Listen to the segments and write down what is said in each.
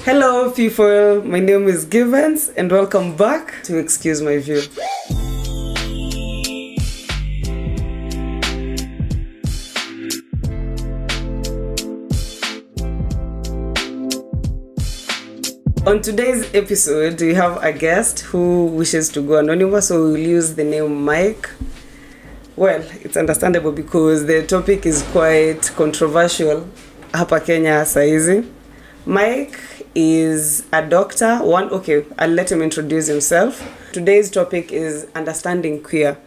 Hello people, my name is Givens and welcome back to Excuse My View. On today's episode, we have a guest who wishes to go anonymous, so we'll use the name Mike. Well, it's understandable because the topic is quite controversial hapa Kenya saizi. Mike is a doctor. I'll let him introduce himself. Today's topic is understanding queer,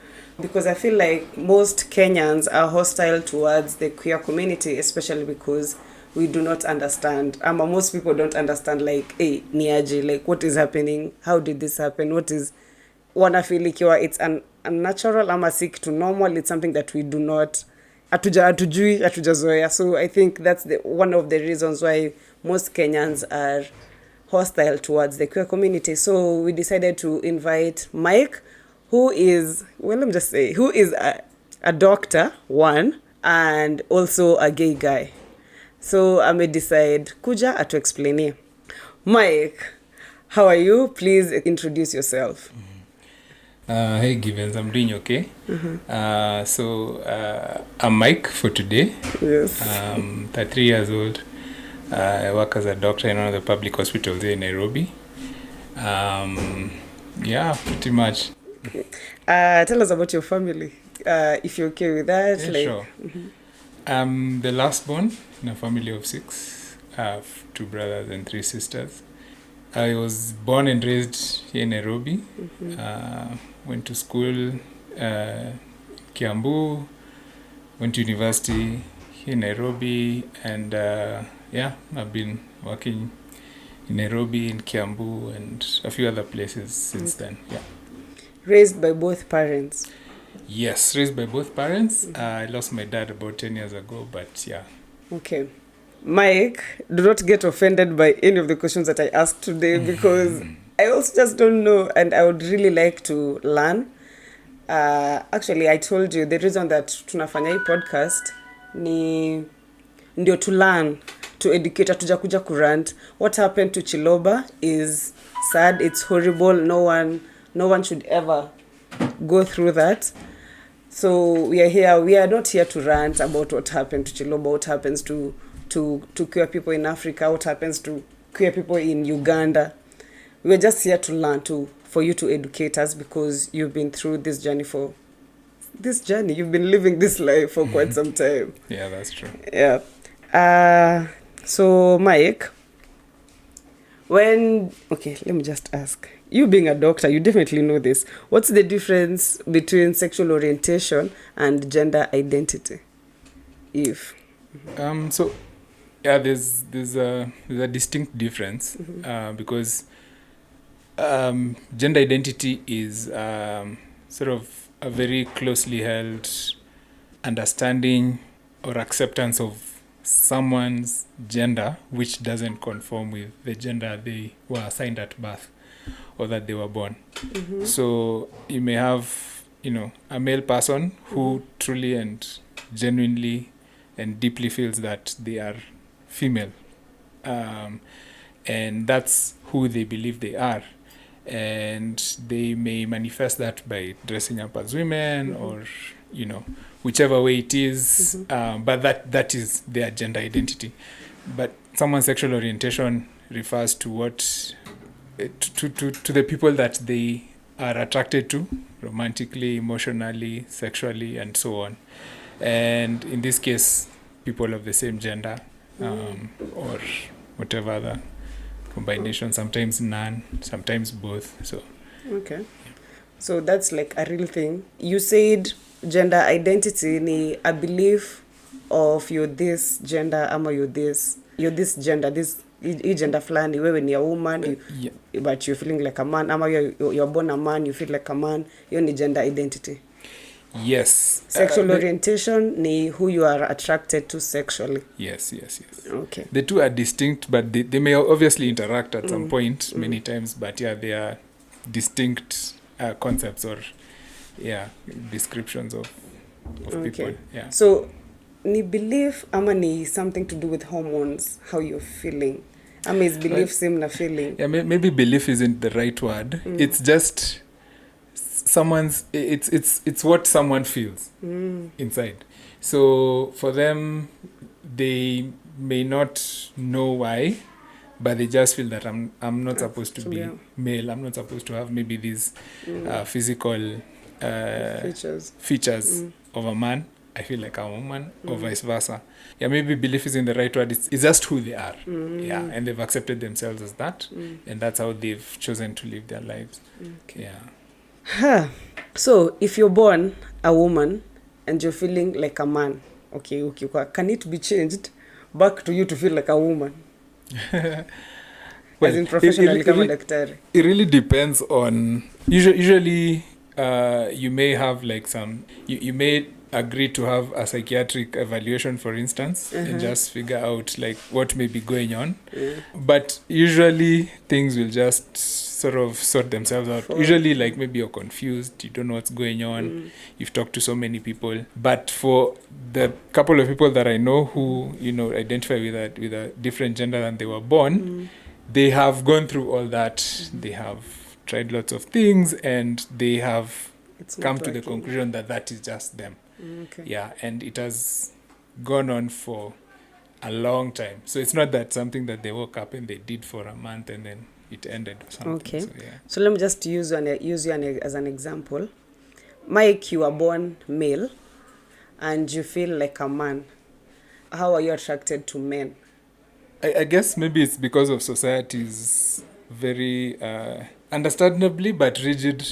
because I feel like most Kenyans are hostile towards the queer community, especially because we do not understand. Most people don't understand, like, hey, niaje, like, what is happening? How did this happen? What is wanafilikiwa? It's unnatural, ama sick to normal. It's something that we do not hatujazoea. So I think that's one of the reasons why most Kenyans are hostile towards the queer community. So we decided to invite Mike, who is a doctor, one, and also a gay guy. So I may decide kuja atuexplainie. Mike, how are you? Please introduce yourself. Hey Givens, I'm doing okay. I'm Mike for today. Yes. 33 years old. I work as a doctor in one of the public hospitals here in Nairobi. Pretty much. Tell us about your family, if you're okay with that. Yeah, sure. I'm the last born in a family of 6. I have 2 brothers and 3 sisters. I was born and raised here in Nairobi. Went to school Kiambu, went to university here in Nairobi, and I've been working in Nairobi, in Kiambu, and a few other places since then. Yeah. Raised by both parents? Yes, raised by both parents. I lost my dad about 10 years ago, but yeah. Okay. Mike, do not get offended by any of the questions that I asked today, because I also just don't know, and I would really like to learn. Actually, I told you the reason that tunafanya hii podcast ni ndio to learn, to educate, hatujakuja kurant. What happened to Chiloba is sad, it's horrible. No one should ever go through that. So we are not here to rant about what happened to Chiloba, what happens to queer people in Africa, what happens to queer people in Uganda. We're just here to learn, for you to educate us, because you've been through this journey. You've been living this life for quite some time. Yeah, that's true. Yeah. So Mike, let me just ask. You being a doctor, you definitely know this. What's the difference between sexual orientation and gender identity? There's a distinct difference, because gender identity is sort of a very closely held understanding or acceptance of someone's gender which doesn't conform with the gender they were assigned at birth or that they were born. So you may have, a male person who truly and genuinely and deeply feels that they are female, and that's who they believe they are, and they may manifest that by dressing up as women, or whichever way it is, but that is their gender identity. But someone's sexual orientation refers to what to the people that they are attracted to romantically, emotionally, sexually, and so on. And in this case, people of the same gender, or whatever other combination, sometimes none, sometimes both. So okay, so that's like a real thing. You said gender identity ni a belief of you're this gender, ama you're this gender, this gender flani, wewe ni a woman, but you're feeling like a man, ama you're born a man, you feel like a man. You're ni gender identity. Yes. Sexual orientation ni who you are attracted to sexually. Yes. Okay. The two are distinct, but they may obviously interact at some point, many times, but they are distinct concepts or descriptions of people. Yeah. So ni belief ama ni something to do with hormones, how you're feeling, Ama his belief sim na feeling. Yeah, maybe belief isn't the right word. It's just it's what someone feels inside. So for them, they may not know why, but they just feel that I'm not supposed to be male. I'm not supposed to have maybe these physical features of a man. I feel like I'm a woman, or vice versa. Yeah, maybe belief isn't the right word. It's just who they are. Yeah, and they've accepted themselves as that, and that's how they've chosen to live their lives. Okay. Yeah. Huh. So if you're born a woman and you're feeling like a man, okay, can it be changed back to you to feel like a woman? Well, as in professionally, kama daktari. It really depends on usually you may have like some you may agree to have a psychiatric evaluation, for instance, and just figure out like what may be going on. But usually things will just sort of sort themselves out. Usually like maybe you're confused, you don't know what's going on, you've talked to so many people. But for the couple of people that I know who, you know, identify with a different gender than they were born, they have gone through all that. They have tried lots of things, and they have come to the conclusion that that is just them. Okay. Yeah, and it has gone on for a long time. So it's not that something that they woke up and they did for a month and then it ended or something. Okay. So, yeah. So let me just use you as an example. Mike, you were born male and you feel like a man. How are you attracted to men? I guess maybe it's because of society's very understandably but rigid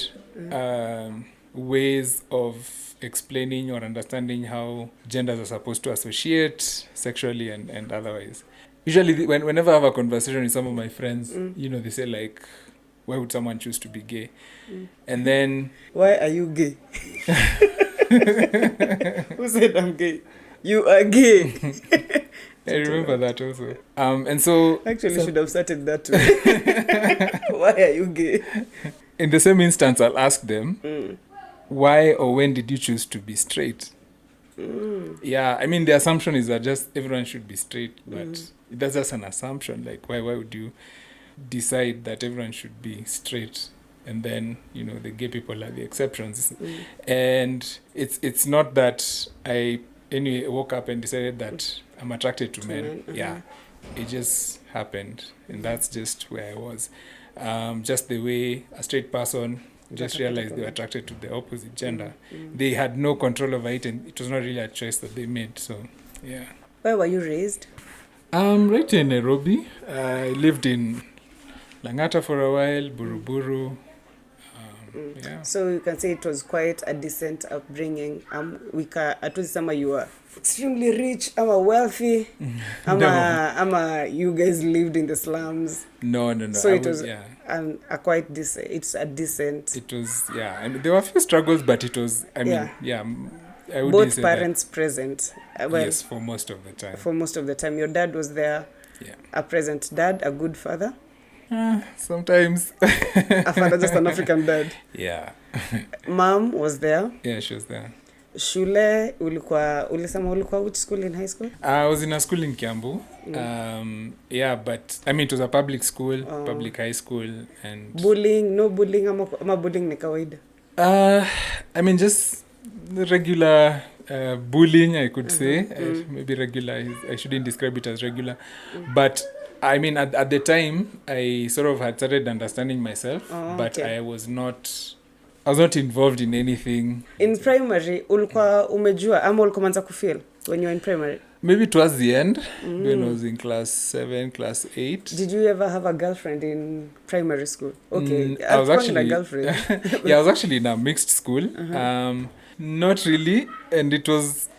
ways of explaining or understanding how genders are supposed to associate sexually and otherwise. Usually whenever I have a conversation with some of my friends, you know, they say like, why would someone choose to be gay? And then... Why are you gay? Who said I'm gay? You are gay. I remember that also. And so... Actually, should have started that too. Why are you gay? In the same instance, I'll ask them, why or when did you choose to be straight? Yeah, I mean, the assumption is that just everyone should be straight, but that's just an assumption. Like, why would you decide that everyone should be straight? And then, you know, the gay people are the exceptions. And it's not that I woke up and decided that I'm attracted to men. Yeah, it just happened. And that's just where I was. Just the way a straight person just realized they were attracted to the opposite gender. They had no control over it, and it was not really a choice that they made. So, yeah. Where were you raised? Right in Nairobi. I lived in Langata for a while, Buruburu. Yeah. So you can say it was quite a decent upbringing. You were extremely rich, wealthy, you guys lived in the slums. No. So it was a quite decent. It's a decent. It was, yeah. I mean, there were a few struggles, but it was. I mean, I would both say parents present. Yes, for most of the time. For most of the time, your dad was there. Yeah. A present dad, a good father. Sometimes. A father, just an African dad. Yeah. Mom was there. Yeah, she was there. Shule, ulikuwa which school in high school? I was in a school in Kiambu. Yeah, but I mean, it was a public school, public high school. And bullying, no bullying, ama bullying ni kawaida? I mean, just regular bullying, I could say. Maybe regular, I shouldn't describe it as regular. But I mean, at the time, I sort of had started understanding myself, but I was not involved in anything. In primary, ulikuwa umejua ama ulikuwa manza kufeel when you were in primary? Maybe towards the end, when I was in class 7, class 8. Did you ever have a girlfriend in primary school? Okay, I was actually a girlfriend. Yeah, I was actually in a mixed school. Not really, and it was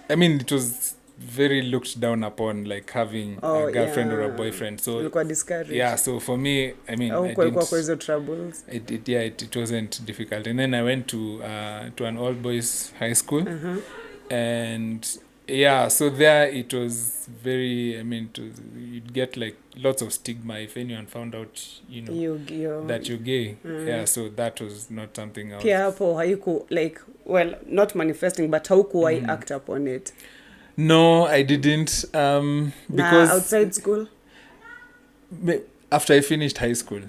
very looked down upon, like having a girlfriend or a boyfriend. So discouraged. Yeah, so for me, I mean, troubles. It wasn't difficult. And then I went to an all boys high school, and yeah, so there it was very. I mean, you'd get like lots of stigma if anyone found out, you know, that you're gay. Yeah, so that was not something else. Pia hapo hayuku like, well, not manifesting, but haukuwahi act upon it. No, I didn't. Because outside school. after I finished high school.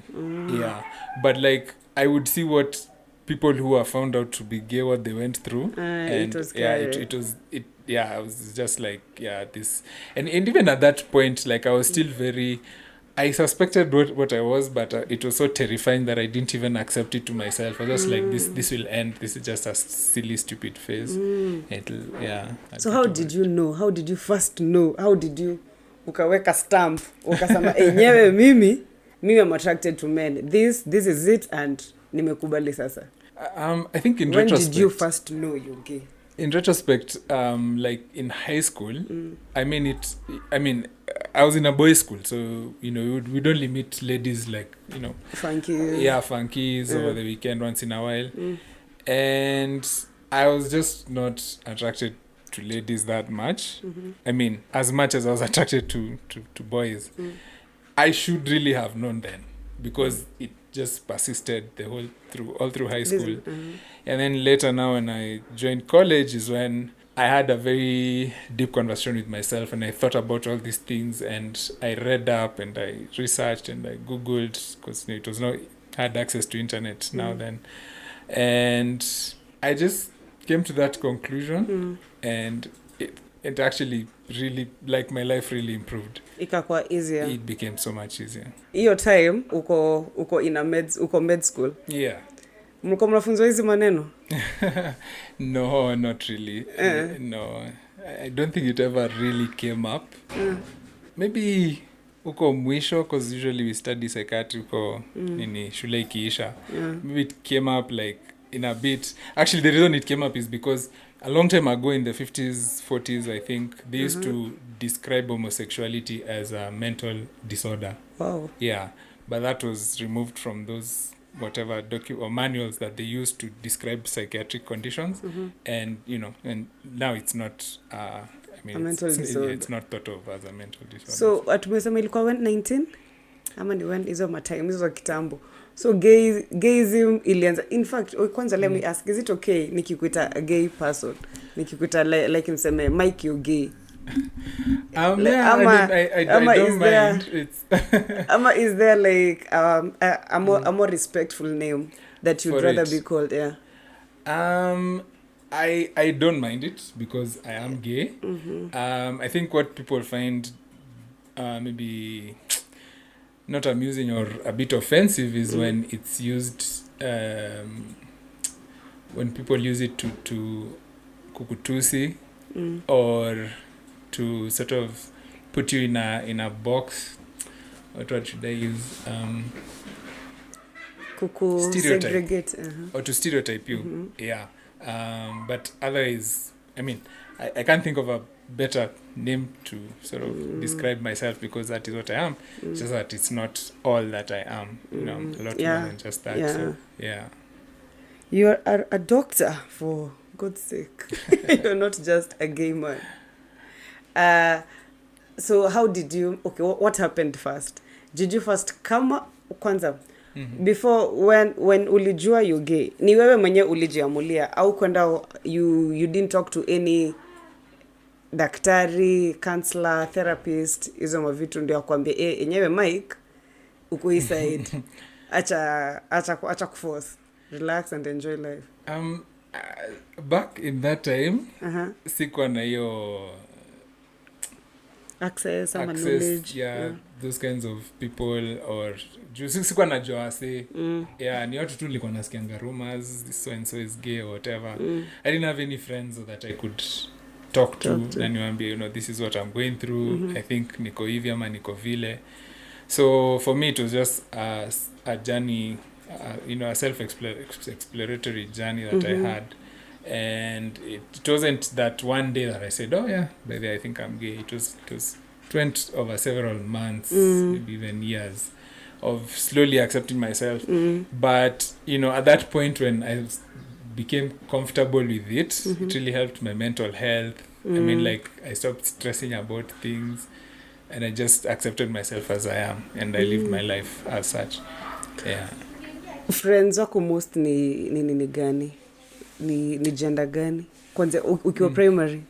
Yeah, but like I would see what people who are found out to be gay, what they went through, and it was I was just like, yeah, this, and even at that point, like I was still very, I suspected what I was, but it was so terrifying that I didn't even accept it to myself. I was just like, this will end. This is just a silly, stupid phase. So how did you know? How did you first know? How did you ukaweka stamp ukasema enyewe mimi I'm attracted to men. This is it and nimekubali sasa? I think in when retrospect, did you first know you're gay? In retrospect, like in high school, I mean, I was in a boys' school, so we'd only meet ladies like funkies. Yeah, funkies over the weekend once in a while, and I was just not attracted to ladies that much. I mean, as much as I was attracted to boys. I should really have known then, because it just persisted all through high school. And then later now when I joined college is when I had a very deep conversation with myself, and I thought about all these things, and I read up and I researched and I Googled, because it was had access to internet now then. And I just came to that conclusion, and it actually really, like, my life really improved. Ikakuwa easier. It became so much easier. Hiyo time uko in a med school. Yeah. Mlikuwa mnafunzwa hizi maneno? No, not really. No. I don't think it ever really came up. Maybe uko mwisho, because usually we study psychiatry uko nini shule ikiisha. Maybe it came up like in a bit. Actually, the reason it came up is because a long time ago in the 50s, 40s, I think, they used to describe homosexuality as a mental disorder. Wow. Yeah, but that was removed from those whatever or manuals that they used to describe psychiatric conditions, and and now it's not. I mean, a mental disorder. It's not thought of as a mental disorder. So atumesema ilikuwa when 19 ama ni when hizo matime hizo kitambo. So gayism ilianza. In fact, kwanza let me ask, is it okay nikikuita a gay person? Nikikuita like niseme Mike, you're gay. I don't mind. It's is there like a more respectful name that you'd rather be called? Yeah. I don't mind it because I am gay. I think what people find maybe not amusing or a bit offensive is when it's used, when people use it to kukutusi or to sort of put you in a box. What should I use? Stereotype. Segregate. Or to stereotype you. Yeah. But otherwise, I mean, I can't think of a better name to sort of describe myself, because that is what I am. It's just that it's not all that I am. I'm a lot more than just that. Yeah. So, yeah. You're a doctor, for God's sake. You're not just a gay man. So how did you, what happened first? Did you first come kwanza? Before when ulijua you gay, ni wewe mwenye ulijiamulia au kwenda you didn't talk to any daktari, counselor, therapist, hizo mavitu ndio akwambia enyewe Mike uko inside. acha kuforce, relax and enjoy life. Back in that time, sikuwa na hiyo access, knowledge, those kinds of people, or sikuwa najua wase. Ni watu tu nilikuwa nasikianga rumors, so and so is gay or whatever. I didn't have any friends that I could talk to na niwaambie, this is what I'm going through. I think niko hivi ama niko vile. So for me it was just a journey, a self-exploratory journey that I had. And it wasn't that one day that I said, oh yeah, by the way, I think I'm gay. It went over several months, maybe even years, of slowly accepting myself. But at that point when I became comfortable with it, it really helped my mental health. I mean, like, I stopped stressing about things, and I just accepted myself as I am, and I lived my life as such. Yeah. Friends wako most ni gani? Ni gender gani? Kwanza ukiwa primary?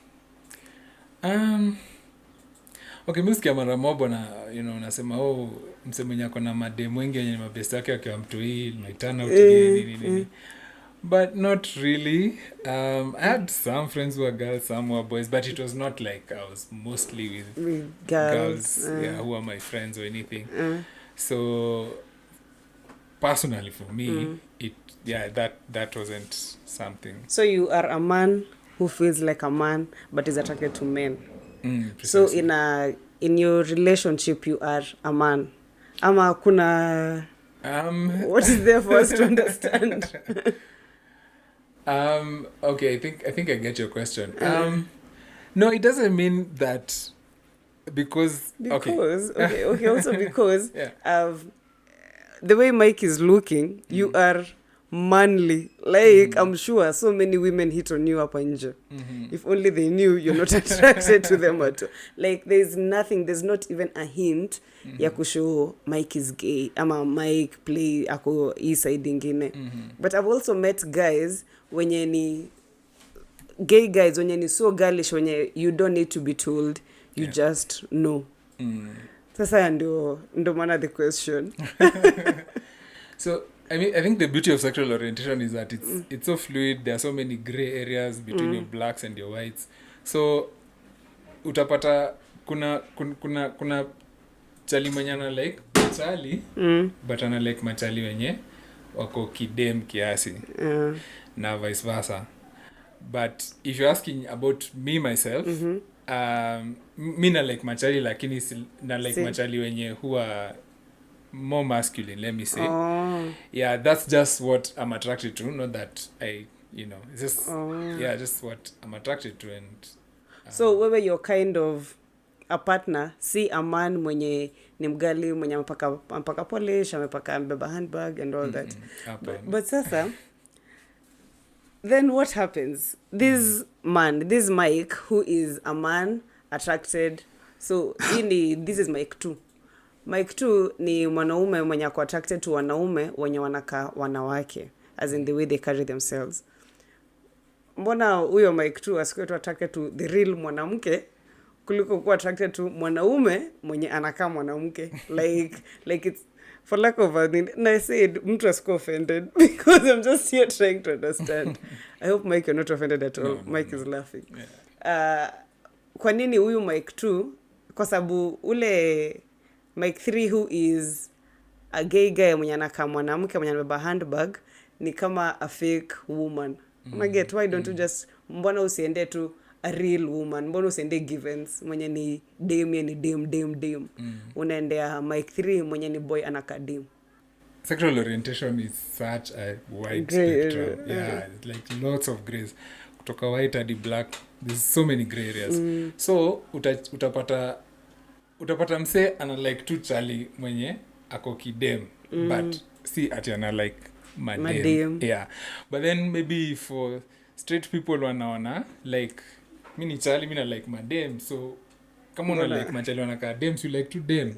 Okay, mi sikia mara mobo na unasema mse mwenye ako na mademu wengi wenye mabest yake akiwa mtu hii might turn out to be nini. But not really. I had some friends who were girls, some were boys, but it was not like I was mostly with girls who are my friends or anything. So personally for me, that wasn't something. So you are a man who feels like a man but is attracted to men. So in your relationship you are a man. Ama kuna what is there for us to understand? Okay, I think I get your question. No, it doesn't mean that because also because the way Mike is looking, you are manly. Like I'm sure so many women hit on you hapa nje. If only they knew you're not attracted to them at all. Like there's not even a hint ya kushow Mike is gay ama Mike play ako hii side ingine. But I've also met guys wenye ni gay guys wenye ni so girlish wenye you don't need to be told, you just know. Sasa ndio maana the question. So I think the beauty of sexual orientation is that it's so fluid. There are so many gray areas between your blacks and your whites. So utapata kuna chali mwenye ana like machali but ana like machali wenye wako kidem kiasi na vice versa. But if you're asking about me myself, mi na like machali lakini na like machali wenye who are more masculine, let me say. Yeah, that's just what I'm attracted to, not that it's just just what I'm attracted to. And so wewe you're kind of a partner, see a man mwenye ni mgali mwenye amepaka polish, amebeba handbag and all that. But sasa then what happens? This Mike who is a man attracted, so this is Mike 2. Mike 2 ni mwanaume mwenye ako attracted to wanaume wenye wanakaa wanawake, as in the way they carry themselves. Mbona huyo Mike 2 asikuwe tu attracted to the real mwanamke kuliko kuwa attracted to mwanaume mwenye anakaa mwanamke? Like it's for lack of a thing. And I said mtu asikuwe offended because I'm just here trying to understand. I hope Mike you're not offended at all. No, Mike is laughing. Kwa nini huyu Mike 2? Kwa sababu ule Mike 3 who is a gay guy mwenye anakaa mwanamke mwenye anabeba handbag ni kama a fake woman. Get why don't you just mbona usiende tu a real woman? Mbona usiende Givens mwenye ni dem unaendea Mike 3 mwenye ni boy anakaa dem? Sexual orientation is such a wide spectrum. Like lots of grays. Kutoka white hadi black, there's so many gray areas. So utapata mse ana like tu chali mwenye ako kidem but si ati ana like madem. But then maybe for straight people wanaona like mini chali mina like madem, so kama una like machali wanaka dem, so like tu dem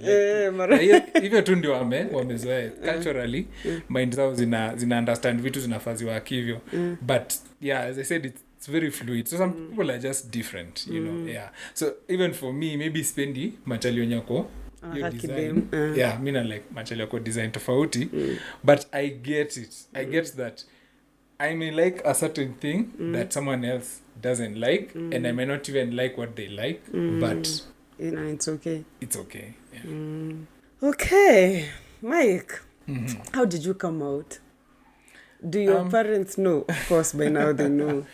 hivyo tu ndio wamezoea culturally. Mind zao zina understand vitu zinafaziwa kivyo. But as I said, it's very fluid, so some people are just different, so even for me maybe spendi machali wenyako design mina like machali wako design tofauti, but I get that I may like a certain thing that someone else doesn't like, and I may not even like what they like, but it's okay. Okay, Mike, how did you come out? Do your parents know? Of course by now they know.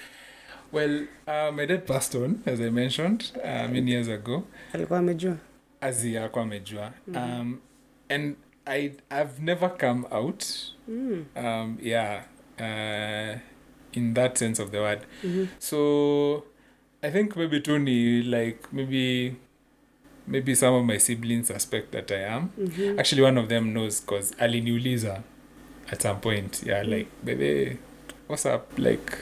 Well, my dad passed on, as I mentioned, many years ago. Alikuwa amejua? Alikuwa amejua. And I've never come out. In that sense of the word. So I think maybe Tony, like maybe some of my siblings suspect that I am. Actually, one of them knows because aliniuliza at some point. Like, baby, what's up? Like,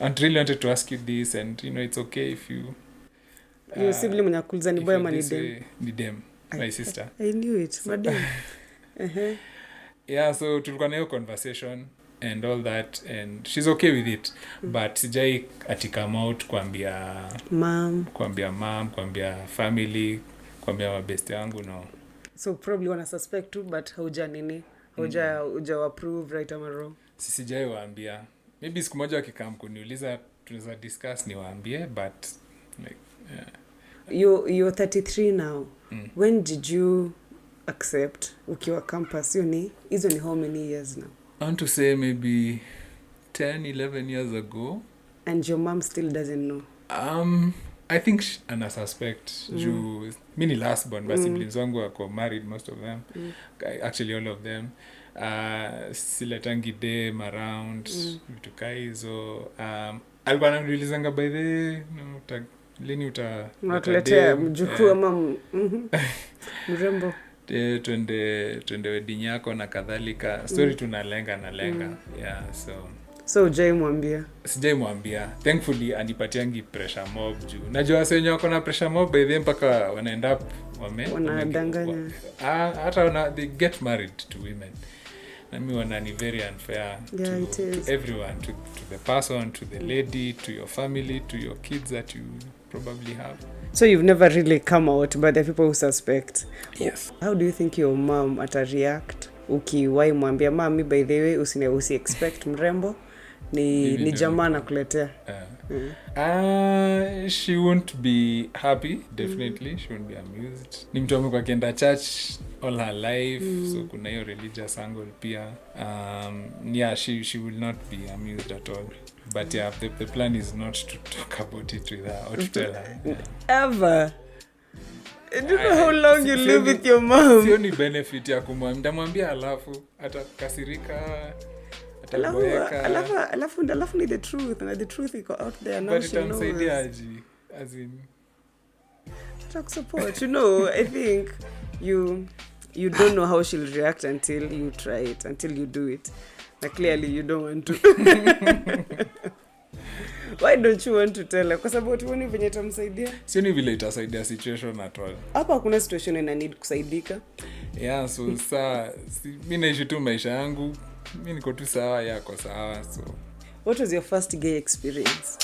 I really wanted to ask you this, and it's okay if you. Your sibling mwenye kuuliza ni boy ama ni dem? Ni dem, my sister. I knew it, madam. So tulikuwa na hiyo conversation and all that, and she's okay with it, but sijai ati come out kuambia mom, kuambia family, kuambia mabeste wangu no. So probably wana suspect too, but hauja nini, hauja approve right ama wrong. Sijai waambia, maybe siku moja wakikam kuniuliza tunaweza discuss niwaambie, but like You're 33 now. When did you accept ukiwa campus? Hizo ni how many years now? I want to say maybe 10-11 years ago. And your mom still doesn't know? I think ana suspect juu mi ni last born, but siblings wangu wako married, most of them, actually all of them. Siletangi dem around vitu kaa hizo. Alikuwa ananiulizanga by the lini unatuletea mjukuu ama mrembo twende wedding yako na kadhalika. Story tunalenga yeah, so sijaimwambia. Thankfully anipatiangi pressure mob juu najua wase wenye wako na pressure mob by then mpaka wanaenda up wanadanganya hata they get married to women. Nami wanani very unfair to everyone, to the person, to the lady, to your family, to your kids that you probably have. So you've never really come out, but the people who suspect. Yes. How do you think your mom ata-react ukiwai mwambia mami, by the way usi expect mrembo ni jamaa nakuletea? She won't be happy, definitely. She won't be amused. Ni mtu amekuwa akienda church all her life, so kuna hiyo religious angle pia. Yeah, she will not be amused at all. But yeah, the plan is not to talk about it with her or to tell her. Yeah. Ever? I don't know how long you live with your mom. Sio ni benefit ya kumwambia alafu atakasirika. Alafu ni the truth, and the truth iko out there now. But she knows. But itamsaidiaje, as in talk support. I think you don't know how she'll react until you try it, until you do it. But clearly you don't want to. Why don't you want to tell her? Kwa sababu tuone venye itamsaidia. Sio ni vile itasaidia situation at all. Hapa kuna situation ina need kusaidika. Yeah, so mimi naishi tu maisha yangu. Mimi niko tu sawa, yako sawa. So what was your first gay experience?